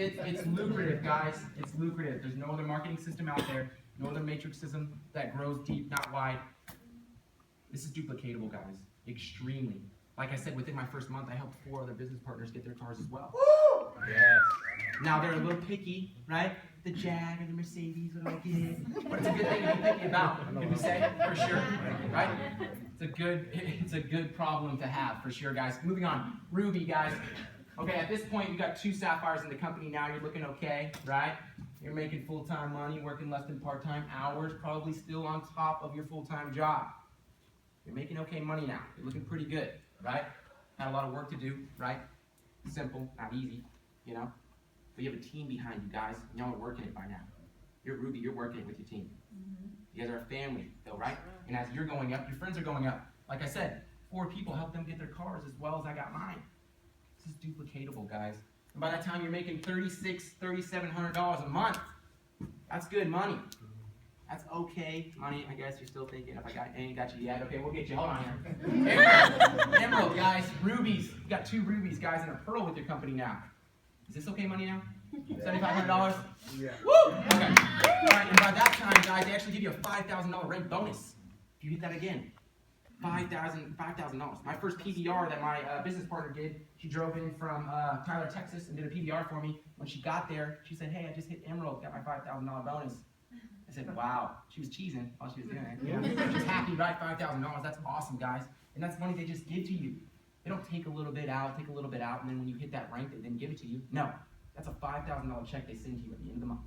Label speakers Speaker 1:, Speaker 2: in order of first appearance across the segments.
Speaker 1: it's lucrative, guys. It's lucrative. There's no other marketing system out there, no other matrix system that grows deep, not wide. This is duplicatable, guys. Extremely. Like I said, within my first month, I helped 4 other business partners get their cars as well. Woo! Yes. Now they're a little picky, right? The Jag or the Mercedes, what do I get? But it's a good thing to be picky about, can we say, for sure, right? It's a good problem to have, for sure, guys. Moving on, Ruby, guys. Okay, at this point, you've got 2 sapphires in the company now. You're looking okay, right? You're making full-time money, working less than part-time hours, probably still on top of your full-time job. You're making okay money now. You're looking pretty good, right? Had a lot of work to do, right? Simple, not easy, you know? But you have a team behind you, guys. And y'all are working it by now. You're Ruby, you're working it with your team. You guys are a family, though, right? And as you're going up, your friends are going up. Like I said, 4 people help them get their cars as well as I got mine. This is duplicatable, guys. And by that time, you're making $3,600, $3,700 a month. That's good money. That's okay money. I guess you're still thinking, if I ain't got you yet, okay, we'll get you. Hold on here. Emerald, guys. Rubies. You got 2 rubies, guys, and a pearl with your company now. Is this okay money now? $7,500? Yeah. Woo! Okay. All right, and by that time, guys, they actually give you a $5,000 rent bonus. If you hit that again. $5,000. My first PBR that my business partner did, she drove in from Tyler, Texas, and did a PBR for me. When she got there, she said, "Hey, I just hit Emerald, got my $5,000 bonus." I said, "Wow." She was cheesing while she was doing it. You know? She's happy, right? $5,000. That's awesome, guys. And that's money they just give to you. They don't take a little bit out, and then when you hit that rank, they then give it to you. No, that's a $5,000 check they send to you at the end of the month.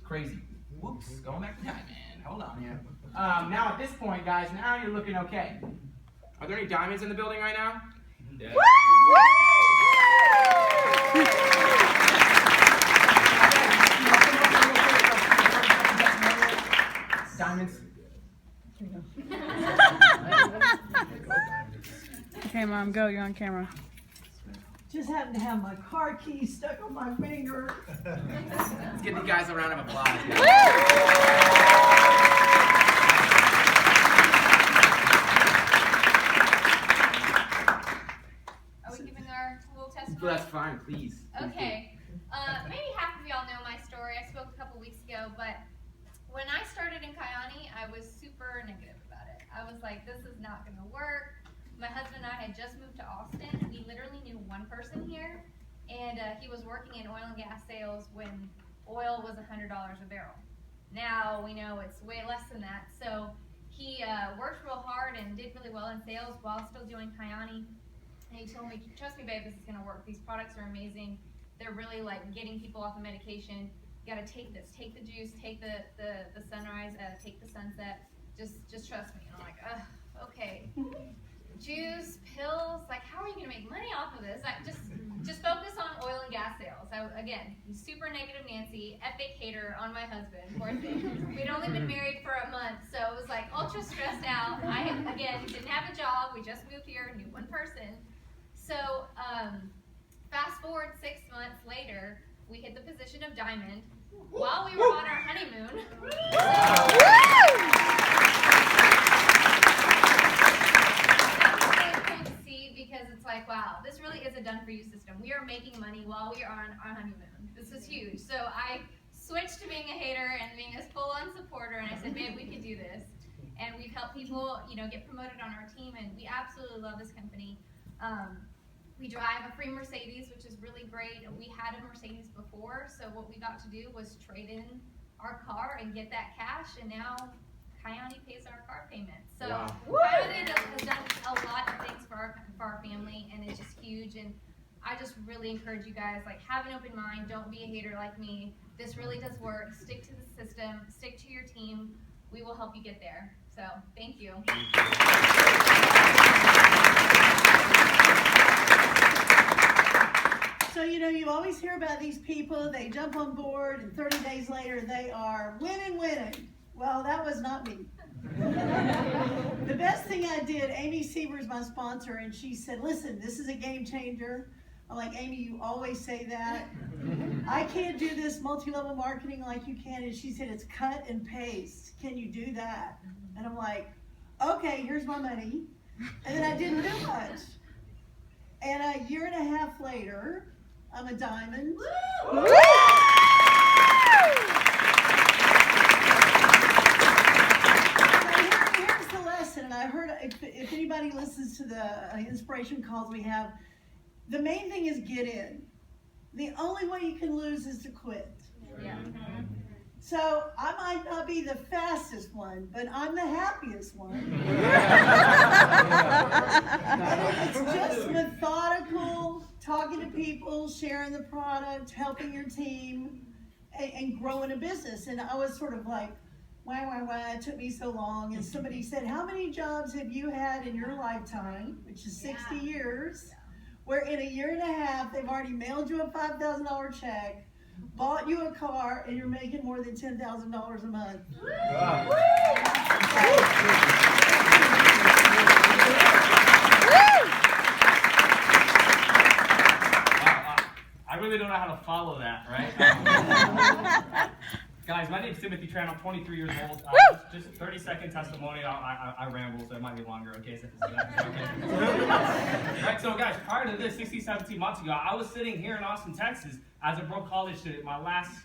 Speaker 1: Crazy. Whoops, going back to time, man. Hold on here. Now at this point, guys, now you're looking okay. Are there any diamonds in the building right now? Yeah. Diamonds.
Speaker 2: Okay, Mom, go. You're on camera.
Speaker 3: Just happened to have my car key stuck on my finger.
Speaker 1: Let's give these guys a round of applause.
Speaker 4: Are we giving our little testimony?
Speaker 1: That's fine, please.
Speaker 4: Okay. Maybe half of y'all know my story. I spoke a couple weeks ago, but when I started in Kayani, I was super negative about it. I was like, this is not going to work. My husband and I had just moved to Austin. We literally knew one person here, and he was working in oil and gas sales when oil was $100 a barrel. Now we know it's way less than that. So he worked real hard and did really well in sales while still doing Kayani. And he told me, "Trust me, babe, this is going to work. These products are amazing. They're really like getting people off the medication. You got to take this. Take the juice. Take the sunrise. Take the sunset. Just trust me." And I'm like, ugh, okay. Juice, pills, like how are you going to make money off of this? Just focus on oil and gas sales. Again, super negative Nancy, epic hater on my husband, poor thing. We'd only been married for a month, so it was like ultra stressed out. I, again, didn't have a job. We just moved here, knew one person. So fast forward 6 months later, we hit the position of diamond while we were on our honeymoon. Because it's like, wow, this really is a done-for-you system. We are making money while we are on our honeymoon. This is huge. So I switched to being a hater and being a full-on supporter, and I said, babe, we could do this. And we've helped people, get promoted on our team, and we absolutely love this company. We drive a free Mercedes, which is really great. We had a Mercedes before, so what we got to do was trade in our car and get that cash, and now Kayani pays our car payment. So Kayani has done a lot of things for our family, and it's just huge. And I just really encourage you guys, like, have an open mind. Don't be a hater like me. This really does work. Stick to the system. Stick to your team. We will help you get there. So thank you.
Speaker 3: So, you always hear about these people, they jump on board, and 30 days later, they are winning. Well, that was not me. The best thing I did, Amy Siever's my sponsor, and she said, "Listen, this is a game changer." I'm like, "Amy, you always say that. I can't do this multi-level marketing like you can." And she said, "It's cut and paste. Can you do that?" And I'm like, "Okay, here's my money." And then I didn't do much. And a year and a half later, I'm a diamond. Here's the lesson, and I heard if anybody listens to the inspiration calls we have, the main thing is get in. The only way you can lose is to quit.
Speaker 4: Yeah.
Speaker 3: So I might not be the fastest one, but I'm the happiest one. And it's just methodical, talking to people, sharing the product, helping your team, and growing a business. And I was sort of like, why, it took me so long. And somebody said, how many jobs have you had in your lifetime, which is 60 years, where in a year and a half, they've already mailed you a $5,000 check, bought you a car, and you're making more than $10,000 a month.
Speaker 5: I really don't know how to follow that, right? Guys, my name's Timothy Tran. I'm 23 years old. Just a 30-second testimonial. I ramble, so it might be longer, okay? So okay. Right, so guys, prior to this, 16, 17 months ago, I was sitting here in Austin, Texas, as a broke college student, my last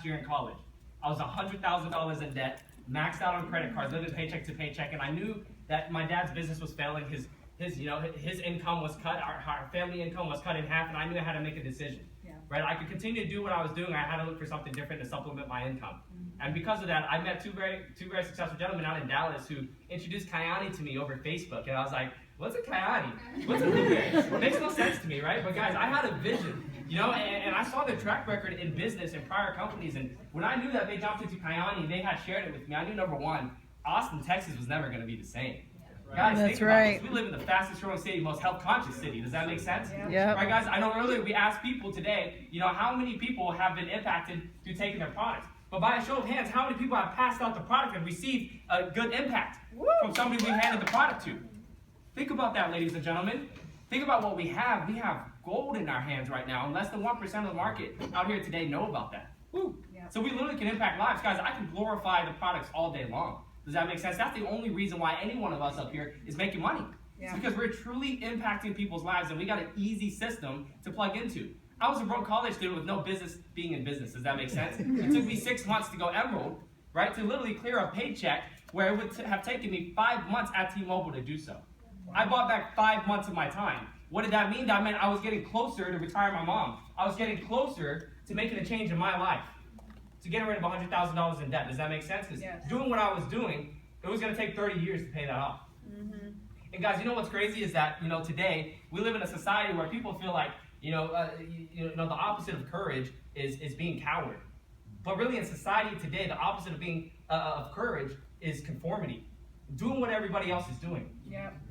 Speaker 5: year in college. I was $100,000 in debt, maxed out on credit cards, living paycheck to paycheck, and I knew that my dad's business was failing. His income was cut, our family income was cut in half, and I knew I had to make a decision. Right, I could continue to do what I was doing. I had to look for something different to supplement my income. And because of that, I met two very successful gentlemen out in Dallas who introduced Kyani to me over Facebook. And I was like, what's a Kyani? What's a blueberry? It makes no sense to me, right? But guys, I had a vision, and I saw their track record in business and prior companies. And when I knew that they jumped into Kyani, they had shared it with me. I knew, number one, Austin, Texas was never going to be the same. Guys,
Speaker 2: That's
Speaker 5: think about
Speaker 2: right.
Speaker 5: this. We live in the fastest growing city, most health conscious city. Does that make sense?
Speaker 2: Yep.
Speaker 5: Right, guys? I know earlier we asked people today, how many people have been impacted through taking their products? But by a show of hands, how many people have passed out the product and received a good impact from somebody we handed the product to? Think about that, ladies and gentlemen. Think about what we have. We have gold in our hands right now, and less than 1% of the market out here today know about that. Woo. Yep. So we literally can impact lives. Guys, I can glorify the products all day long. Does that make sense? That's the only reason why any one of us up here is making money. It's because we're truly impacting people's lives, and we got an easy system to plug into. I was a broke college student with no business being in business. Does that make sense? It took me 6 months to go Emerald, right, to literally clear a paycheck where it would have taken me 5 months at T-Mobile to do so. I bought back 5 months of my time. What did that mean? That meant I was getting closer to retire my mom. I was getting closer to making a change in my life, to getting rid of $100,000 in debt. Does that make sense? Because doing what I was doing, it was going to take 30 years to pay that off. And guys, what's crazy is that, today, we live in a society where people feel like, the opposite of courage is being coward. But really in society today, the opposite of being of courage is conformity. Doing what everybody else is doing.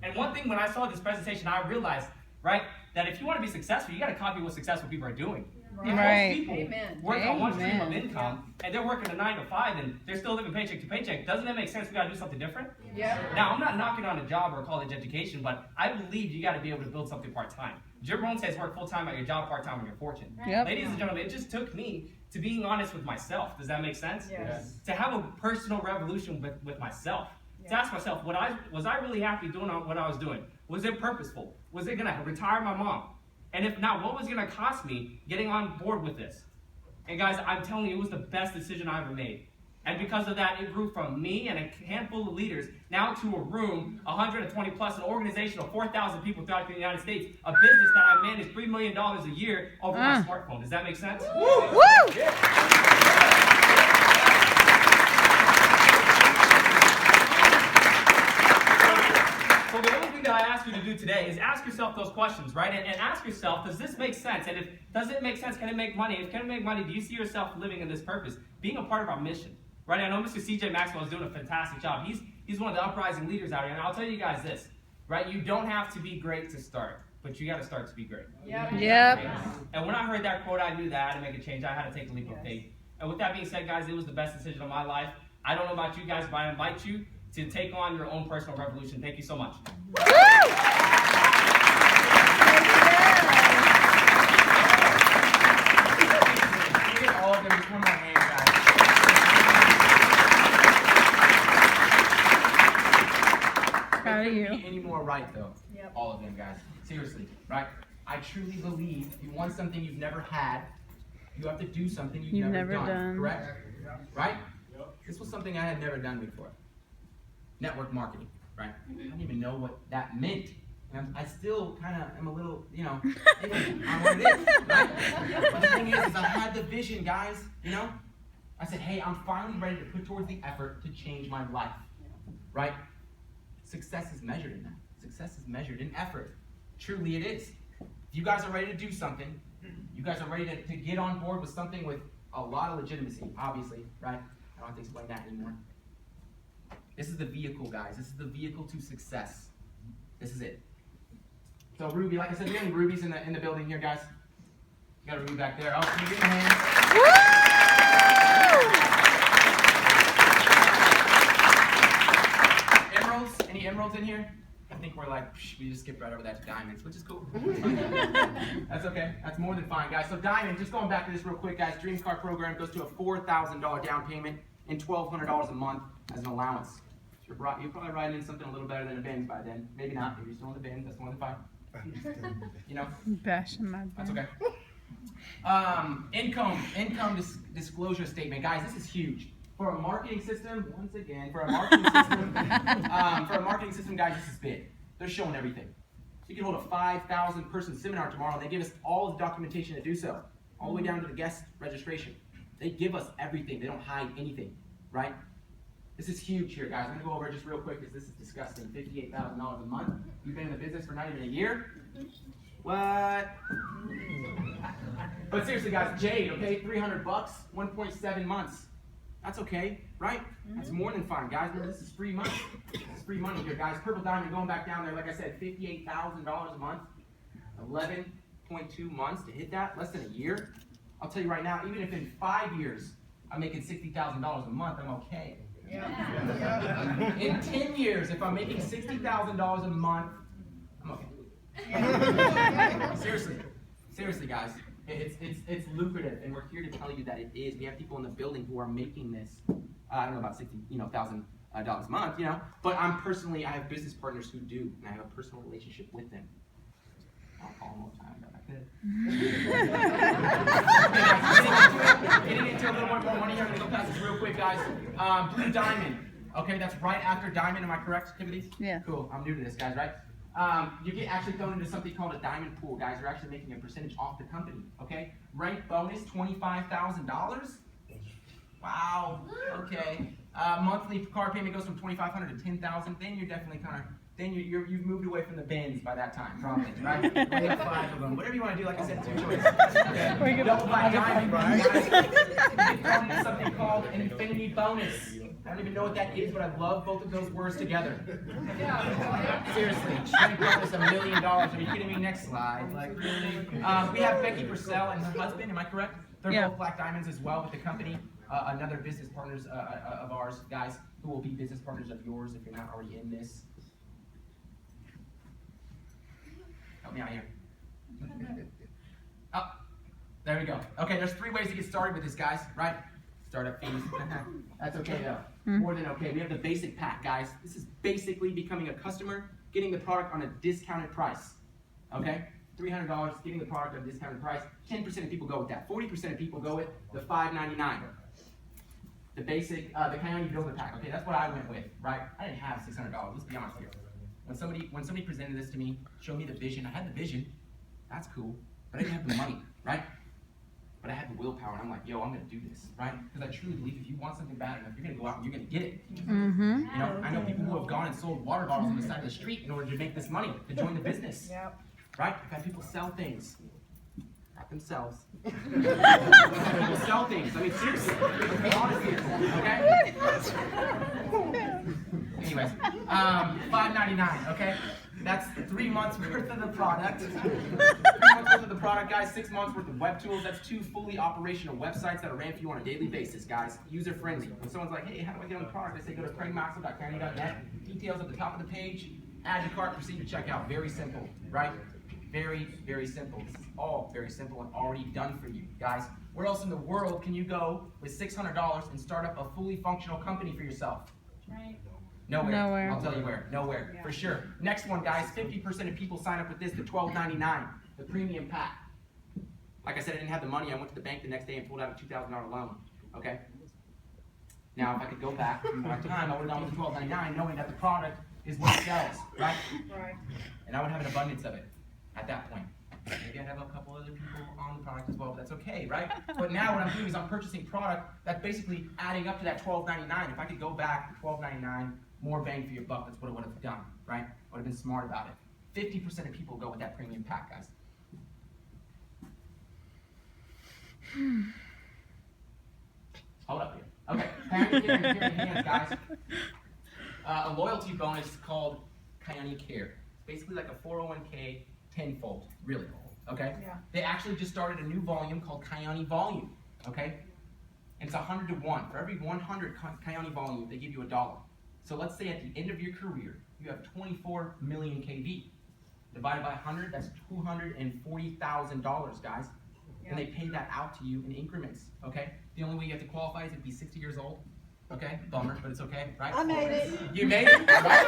Speaker 5: And one thing when I saw this presentation, I realized, right, that if you want to be successful, you got to copy what successful people are doing.
Speaker 2: Right.
Speaker 5: Most people work on one stream of income, and they're working a 9 to 5, and they're still living paycheck to paycheck. Doesn't it make sense we got to do something different? Now, I'm not knocking on a job or a college education, but I believe you got to be able to build something part-time. Jim Rohn says work full-time at your job, part-time on your fortune. Ladies and gentlemen, it just took me to being honest with myself. Does that make sense? To have a personal revolution with myself. To ask myself, was I really happy doing what I was doing? Was it purposeful? Was it going to retire my mom? And if not, what was it going to cost me getting on board with this? And guys, I'm telling you, it was the best decision I ever made. And because of that, it grew from me and a handful of leaders now to a room, 120 plus, an organization of 4,000 people throughout the United States, a business that I manage $3 million a year over my smartphone. Does that make sense?
Speaker 2: Woo! Woo!
Speaker 5: So the only thing that I ask you to do today is ask yourself those questions, right? And ask yourself, does this make sense? And does it make sense? Can it make money? If can it make money, do you see yourself living in this purpose? Being a part of our mission, right? I know Mr. CJ Maxwell is doing a fantastic job. He's one of the uprising leaders out here. And I'll tell you guys this, right? You don't have to be great to start, but you got to start to be great.
Speaker 2: Yep.
Speaker 5: And when I heard that quote, I knew that I had to make a change. I had to take a leap of faith. And with that being said, guys, it was the best decision of my life. I don't know about you guys, but I invite you to take on your own personal revolution. Thank you so much.
Speaker 1: Can you get all of them? Just one more hand, guys.
Speaker 2: Proud of you.
Speaker 1: Couldn't be any more right, though. All of them, guys. Seriously, right? I truly believe if you want something you've never had, you have to do something you've
Speaker 2: You've
Speaker 1: never
Speaker 2: never done.
Speaker 1: correct? Right? This was something I had never done before. Network marketing, right? I didn't even know what that meant. And I still kind of am a little, on what it is, right? But the thing is I had the vision, guys, I said, hey, I'm finally ready to put towards the effort to change my life, right? Success is measured in that. Success is measured in effort. Truly it is. If you guys are ready to do something, you guys are ready to get on board with something with a lot of legitimacy, obviously, right? I don't have to explain that anymore. This is the vehicle, guys. This is the vehicle to success. This is it. So Ruby, like I said, we have any Rubies in the building here, guys? You got a Ruby back there. Oh, can you give me a hand? Emeralds? Any emeralds in here? I think we're like, we just skipped right over that to diamonds, which is cool. That's okay. That's more than fine, guys. So diamond, just going back to this real quick, guys. Dreams Car program goes to a $4,000 down payment and $1,200 a month as an allowance. You're probably riding in something a little better than a Benz by then. Maybe not. Maybe you're still in the Benz. That's more than fine.
Speaker 2: Bashing my
Speaker 1: That's
Speaker 2: butt.
Speaker 1: okay. Income disclosure statement, guys. This is huge for a marketing system. Once again, for a marketing system, guys, this is big. They're showing everything. So you can hold a 5,000 person seminar tomorrow, and they give us all the documentation to do so, all the way down to the guest registration. They give us everything. They don't hide anything, right? This is huge here, guys. I'm going to go over it just real quick because this is disgusting. $58,000 a month. You've been in the business for not even a year? What? But seriously, guys, Jade, okay? $300, 1.7 months. That's okay, right? That's more than fine, guys. Remember, this is free money. This is free money here, guys. Purple Diamond going back down there, like I said, $58,000 a month. 11.2 months to hit that, less than a year. I'll tell you right now, even if in 5 years I'm making $60,000 a month, I'm okay. Yeah. In 10 years, if I'm making $60,000 a month, I'm okay. Seriously, guys, it's lucrative, and we're here to tell you that it is. We have people in the building who are making this. I don't know about $60,000 a month, but I have business partners who do, and I have a personal relationship with them. I'll call them all the time. Getting into a little more money here. I'm going to go past this real quick, guys. Blue Diamond. Okay, that's right after Diamond. Am I correct, Timothy?
Speaker 2: Yeah.
Speaker 1: Cool. I'm new to this, guys, right? You get actually thrown into something called a diamond pool, guys. You're actually making a percentage off the company, okay? Rank bonus, $25,000. Wow. Okay. Monthly car payment goes from $2,500 to $10,000. Then you're definitely you've moved away from the Benz by that time, probably, right? We have 5 of them. Whatever you want to do, like I said, it's your choice. Okay. Double Black Diamond, guys. You get thrown into something called an infinity bonus. I don't even know what that is, but I love both of those words together. Seriously, Shane us $1 million. Are you kidding me? Next slide. Like, really? We have Becky Purcell and her husband, am I correct? They're both Black Diamonds as well with the company. Another business partners of ours, guys, who will be business partners of yours if you're not already in this. Help me out here. Oh, there we go. Okay, there's 3 ways to get started with this, guys, right? Startup fees. That's okay, though. More than okay. We have the basic pack, guys. This is basically becoming a customer, getting the product on a discounted price. Okay? $300, getting the product at a discounted price. 10% of people go with that. 40% of people go with the $5.99. The basic, the Coyote Builder Pack. Okay, that's what I went with, right? I didn't have $600. Let's be honest here. When somebody presented this to me, showed me the vision, I had the vision. That's cool. But I didn't have the money, right? But I had the willpower, and I'm like, yo, I'm gonna do this, right? Because I truly believe if you want something bad enough, you're gonna go out and you're gonna get it. I know people who have gone and sold water bottles on the side of the street in order to make this money, to join the business. Yep. Right? I've had people sell things. Not themselves. People sell things. I mean, seriously. Be honest here, okay? Anyways, $5.99, okay? That's 3 months worth of the product. 3 months worth of the product, guys. 6 months worth of web tools. That's 2 fully operational websites that are ran for you on a daily basis, guys. User friendly. When someone's like, hey, how do I get on the product? I say go to craigmaxwell.county.net. Details at the top of the page. Add to cart, proceed to checkout. Very simple, right? Very, very simple. This is all very simple and already done for you, guys. Where else in the world can you go with $600 and start up a fully functional company for yourself? Right. Nowhere. I'll tell you where. Nowhere. Yeah. For sure. Next one, guys. 50% of people sign up with this, the $12.99. the premium pack. Like I said, I didn't have the money. I went to the bank the next day and pulled out a $2,000 loan. Okay. Now, if I could go back in my time, I would have gone with the $12.99, knowing that the product is what sells, right?
Speaker 3: Right.
Speaker 1: And I would have an abundance of it at that point. Maybe I'd have a couple other people on the product as well, but that's okay, right? But now what I'm doing is I'm purchasing product that's basically adding up to that $12.99. If I could go back to $12.99, more bang for your buck, that's what I would have done, right? I would have been smart about it. 50% of people go with that premium pack, guys. Hold up here. Okay, parents, here in your hands, guys. A loyalty bonus called Kyani Care. It's basically like a 401k tenfold, really. Okay?
Speaker 3: Yeah.
Speaker 1: They actually just started a new volume called Kyani Volume. Okay? And it's 100 to 1. For every 100 Kyani volume, they give you $1. So let's say at the end of your career, you have 24 million KV. Divided by 100, that's $240,000, guys.
Speaker 3: Yeah.
Speaker 1: And they pay that out to you in increments. Okay? The only way you have to qualify is to be 60 years old. Okay? Bummer, but it's okay, right?
Speaker 3: I made it.
Speaker 1: You made it? Right?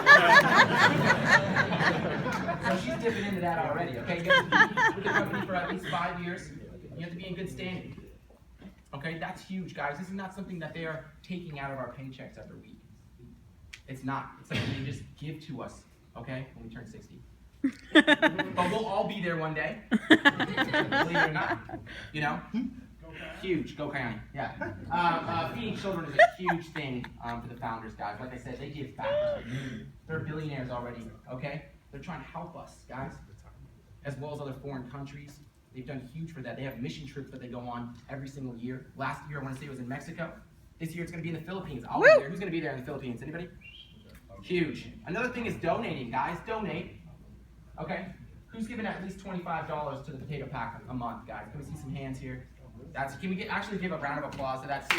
Speaker 1: So she's dipping into that already, okay? You have to be with the company for at least 5 years. You have to be in good standing. Okay? That's huge, guys. This is not something that they are taking out of our paychecks every week. It's not. It's something they just give to us, okay? When we turn 60. But we'll all be there one day. Believe it or not. You know? Huge. Go Kyani. Yeah. Feeding children is a huge thing for the founders, guys. Like I said, they give back. They're billionaires already, okay? They're trying to help us, guys, as well as other foreign countries. They've done huge for that. They have mission trips that they go on every single year. Last year, I want to say it was in Mexico. This year, it's going to be in the Philippines. I'll be there. Who's going to be there in the Philippines? Anybody? Huge. Another thing is donating, guys. Donate. Okay? Who's giving at least $25 to the potato pack a month, guys? Can we see some hands here? Can we actually give a round of applause to that? If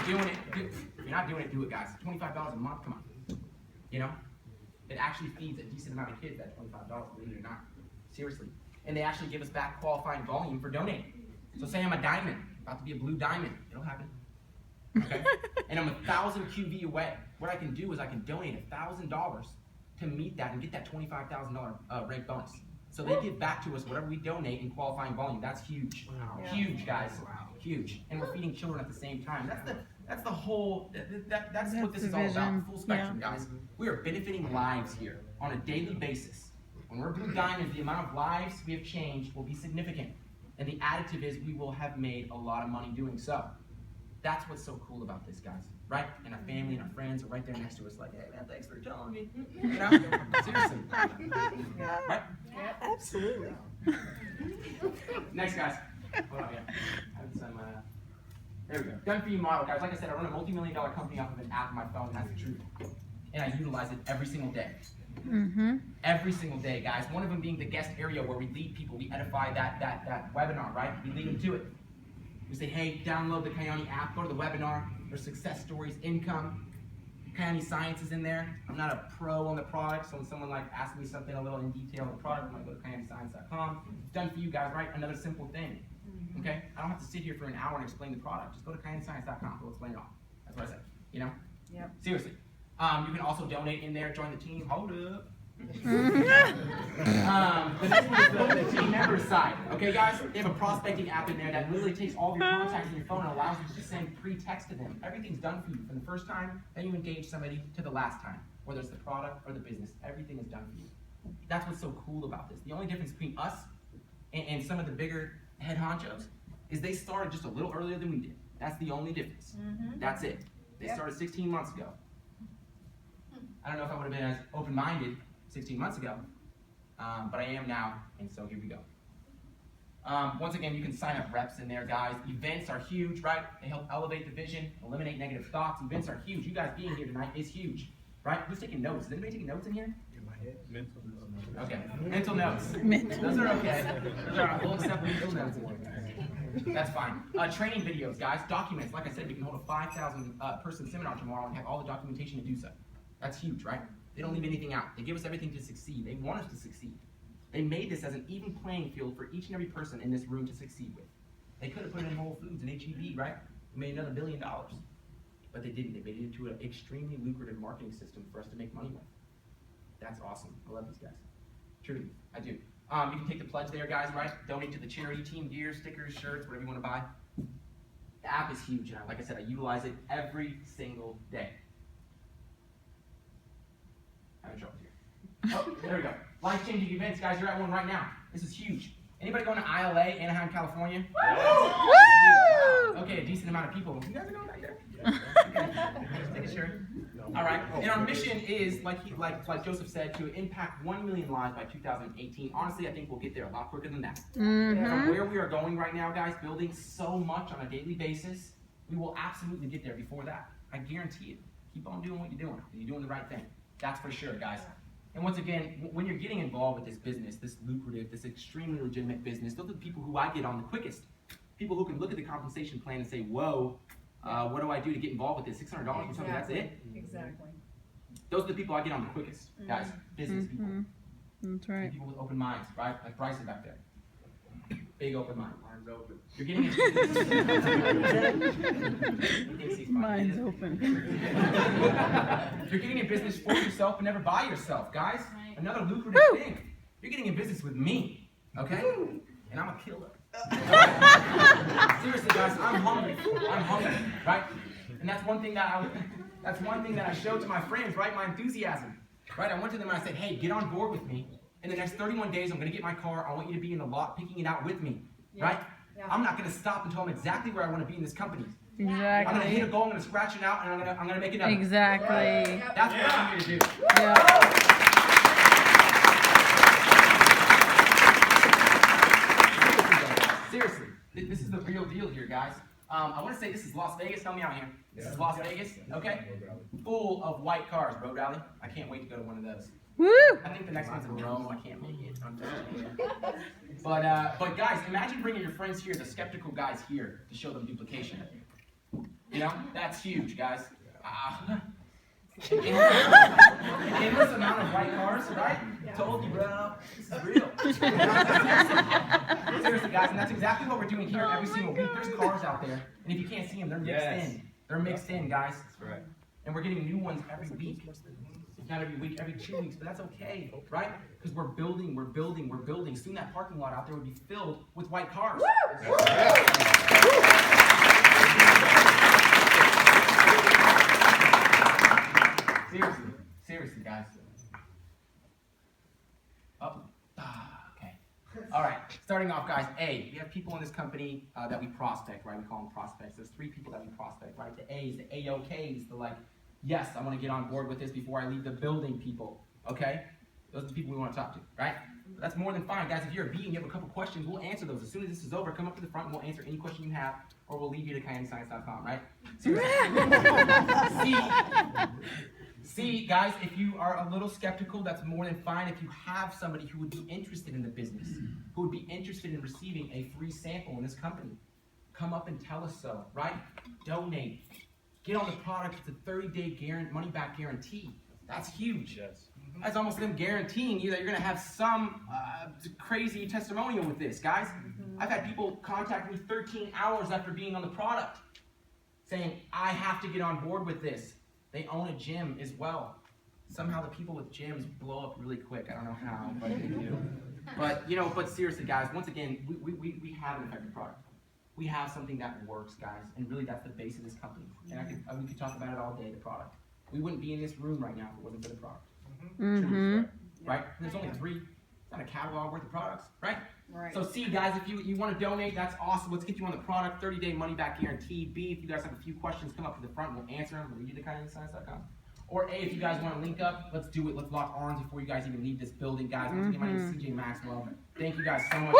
Speaker 1: you're not doing it, do it, guys. $25 a month, come on. You know? It actually feeds a decent amount of kids, that $25, believe it or not. Seriously. And they actually give us back qualifying volume for donating. So say I'm a diamond, about to be a blue diamond. It'll happen. Okay? And I'm 1,000 QV away. What I can do is I can donate $1,000 to meet that and get that $25,000 rank bonus. So they give back to us whatever we donate in qualifying volume. That's huge. Wow. Huge, guys. Wow. Huge. And we're feeding children at the same time. That's the whole, that's what this is all about. Full spectrum, guys. We are benefiting lives here on a daily basis. When we're Blue Diamonds, the amount of lives we have changed will be significant. And the additive is we will have made a lot of money doing so. That's what's so cool about this, guys, right? And our family and our friends are right there next to us like, hey, man, thanks for telling me. You know? Seriously. Right?
Speaker 3: Yeah, absolutely.
Speaker 1: Next, guys. Hold on, yeah. There we go. Done for you model, guys. Like I said, I run a multi-million-dollar company off of an app on my phone. That's the truth. And I utilize it every single day. Every single day, guys. One of them being the guest area where we lead people. We edify that webinar, right? We lead them to it. We say, hey, download the Kyani app, go to the webinar. There's success stories, income. Kyani Science is in there. I'm not a pro on the product, so when someone like asks me something a little in detail on the product, I'm gonna go to kyaniscience.com. It's done for you guys, right? Another simple thing. Okay? I don't have to sit here for an hour and explain the product. Just go to kyaniscience.com. We'll explain it all. That's what I said. You know?
Speaker 3: Yep.
Speaker 1: Seriously. You can also donate in there, join the team. Hold up. The next one is the team member side. Okay, guys? They have a prospecting app in there that literally takes all of your contacts in your phone and allows you to just send pre-text to them. Everything's done for you from the first time that you engage somebody to the last time. Whether it's the product or the business, everything is done for you. That's what's so cool about this. The only difference between us and some of the bigger head honchos is they started just a little earlier than we did. That's the only difference. That's it. They started 16 months ago. I don't know if I would have been as open-minded 16 months ago, but I am now, and so here we go. Once again, you can sign up reps in there, guys. Events are huge, right? They help elevate the vision, eliminate negative thoughts. Events are huge. You guys being here tonight is huge, right? Who's taking notes? Is anybody taking notes in here?
Speaker 6: In my head, mental notes.
Speaker 1: Okay, mental notes. Those are okay. Those are, we'll accept mental notes in here. That's fine. Training videos, guys. Documents. Like I said, we can hold a 5,000 person seminar tomorrow and have all the documentation to do so. That's huge, right? They don't leave anything out. They give us everything to succeed. They want us to succeed. They made this as an even playing field for each and every person in this room to succeed with. They could have put it in Whole Foods and HEB, right? We made another $1 billion. But but they didn't. They made it into an extremely lucrative marketing system for us to make money with. That's awesome. I love these guys. Truly, I do. You can take the pledge there, guys, right? Donate to the charity team, gear, stickers, shirts, whatever you want to buy. The app is huge, and like I said, I utilize it every single day. I have a trouble here. Oh, there we go. Life-changing events, guys. You're at one right now. This is huge. Anybody going to ILA, Anaheim, California?
Speaker 2: Woo!
Speaker 1: Okay, a decent amount of people. You guys are going back there? Okay. Take a shirt. All right. And our mission is, like Joseph said, to impact 1 million lives by 2018. Honestly, I think we'll get there a lot quicker than that. From where we are going right now, guys, building so much on a daily basis, we will absolutely get there before that. I guarantee it. Keep on doing what you're doing. You're doing the right thing. That's for sure, guys. And once again, when you're getting involved with this business, this lucrative, this extremely legitimate business, those are the people who I get on the quickest. People who can look at the compensation plan and say, whoa, what do I do to get involved with this? $600 or something, that's it?
Speaker 6: Exactly.
Speaker 1: Those are the people I get on the quickest, guys. Business people.
Speaker 2: That's right.
Speaker 1: People with open minds, right? Like Bryson back there. Big open mind. Mine's open. You're getting into
Speaker 2: Mine's open.
Speaker 1: You're getting in business for yourself, but never by yourself, guys. Another lucrative thing. You're getting in business with me, okay? And I'm a killer. Seriously, guys, I'm hungry. I'm hungry, right? And that's one thing that I showed to my friends, right? My enthusiasm, right? I went to them and I said, hey, get on board with me. In the next 31 days, I'm going to get my car. I want you to be in the lot picking it out with me, right? Yeah. I'm not going to stop until I'm exactly where I want to be in this company.
Speaker 2: Exactly.
Speaker 1: I'm going to hit a goal, I'm going to scratch it out, and I'm going to make it another.
Speaker 2: Exactly.
Speaker 1: That's what I'm here to do.
Speaker 2: Yeah.
Speaker 1: Seriously, this is the real deal here, guys. I want to say this is Las Vegas. Help me out here. This is Las Vegas, okay? Full of white cars, Road Rally. I can't wait to go to one of those.
Speaker 2: Woo!
Speaker 1: I think the next one's in Rome. I can't make it, unfortunately. But guys, imagine bringing your friends here, the skeptical guys here, to show them duplication. You know, that's huge, guys. An endless amount of white cars, right? Told you, bro. This is real. Seriously, guys, and that's exactly what we're doing here every single week. There's cars out there, and if you can't see them, they're mixed in. They're mixed in, guys. That's right. And we're getting new ones every week. Not every week, every 2 weeks, but that's okay, right? Because we're building. Soon that parking lot out there will be filled with white cars. Seriously, guys. Okay. All right, starting off, guys. A, we have people in this company that we prospect, right? We call them prospects. There's 3 people that we prospect, right? The A's, the AOKs, the like, yes, I want to get on board with this before I leave the building people, okay? Those are the people we want to talk to, right? But that's more than fine, guys. If you're a B and you have a couple questions, we'll answer those. As soon as this is over, come up to the front and we'll answer any question you have, or we'll leave you to CayenneScience.com, right? Seriously. C, guys, if you are a little skeptical, that's more than fine. If you have somebody who would be interested in the business, who would be interested in receiving a free sample in this company, come up and tell us so, right? Donate. Get on the product. It's a 30-day money-back guarantee. That's huge. Yes. That's almost them guaranteeing you that you're going to have some crazy testimonial with this, guys. I've had people contact me 13 hours after being on the product saying, I have to get on board with this. They own a gym as well. Somehow the people with gyms blow up really quick. I don't know how, but they do. But seriously, guys, once again, we have an effective product. We have something that works, guys, and really that's the base of this company. And we could talk about it all day, the product. We wouldn't be in this room right now if it wasn't for the product. Right? And there's only 3. It's not a catalog worth of products, right? Right. So C, guys, if you want to donate, that's awesome. Let's get you on the product, 30-day money-back guarantee. B, if you guys have a few questions, come up to the front, we'll answer them. We'll lead you to CayenneScience.com. Or A, if you guys want to link up, let's do it. Let's lock arms before you guys even leave this building, guys. Once again, my name is CJ Maxwell. Thank you guys so much.